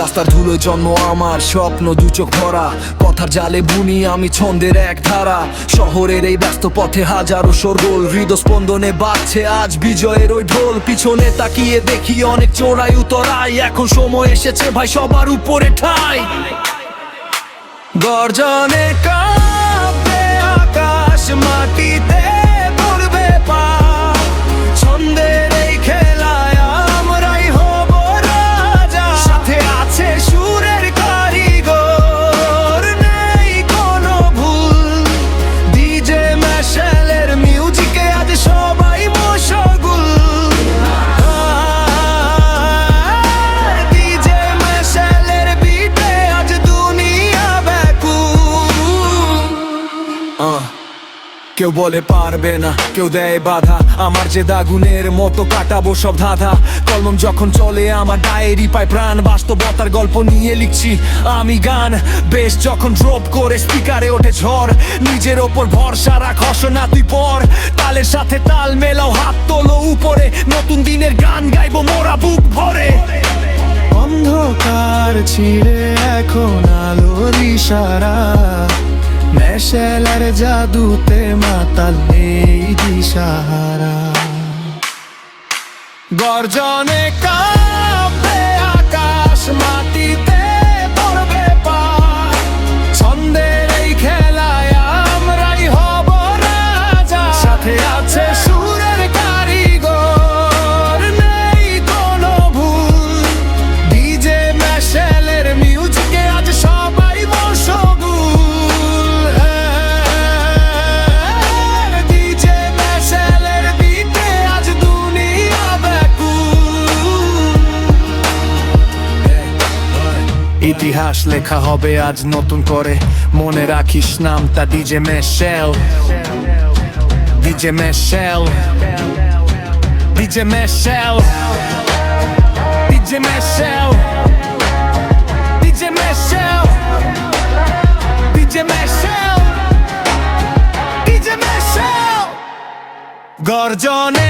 রাস্তার ধুলোয় জন্ম আমার, স্বপ্ন দু চোখ ভরা, কথার জালে বুনি আমি ছন্দের এক ধারা। শহরের এই ব্যস্ত পথে হাজারো শোরগোল, হৃদস্পন্দনে বাজছে আজ বিজয়ের ওই ঢোল। পিছনে তাকিয়ে দেখি অনেক চোরাই উতরাই, এখন সময় এসেছে ভাই সবার উপরে ঠাই। গর্জনে কাঁপবে আকাশ, মাটিতে পড়বে পা, ছন্দের এই খেলায় আমরাই হব রাজা। সাথে আছে সুরের কারিগর, নেই কোনো ভুল, ডিজে ম্যাশেলের মিউজিকে আজ সবাই মশগুল। ডিজে ম্যাশেলের বিটে আজ দুনিয়া ব্যাকুল। কেউ বলে পারবে না, কেউ দেয় বাধা, আমার যে দাগুনের মতো কাটাবো সব ধাঁধা। কলম যখন চলে আমার ডায়েরি পায় প্রাণ, বাস্তবতার গল্প নিয়ে লিখছি আমি গান। বেশ যখন ড্রপ করে স্পিকারে ওঠে ঝড়, নিজের ওপর ভরসা রাখ, না তুই পর। তালের সাথে তাল মেলাও, হাত তোলো উপরে, নতুন দিনের গান গাইবো মোরা বুক ভরে। অন্ধকার ছিঁড়ে এখন আলোর ইশারা, ম্যাশেলের জাদুতে মাতাল নেই দিশাহারা। গর্জনে কাঁপবে আকাশ, মাটিতে পড়বে পা, ছন্দের এই খেলায় আমরাই হব রাজা। সাথে আছে সুরের কারিগর, নেই কোনো ভুল, ডিজে ম্যাশেলের মিউজিকে আজ সবাই মশগুল। ইতিহাস লেখা হবে আজ নতুন করে, মনে রাখিস নামটা ডিজে ম্যাশেল। ডিজে ম্যাশেল, ডিজে ম্যাশেল, ডিজে ম্যাশেল, ডিজে ম্যাশেল, ডিজে ম্যাশেল, ডিজে ম্যাশেল। গর্জনে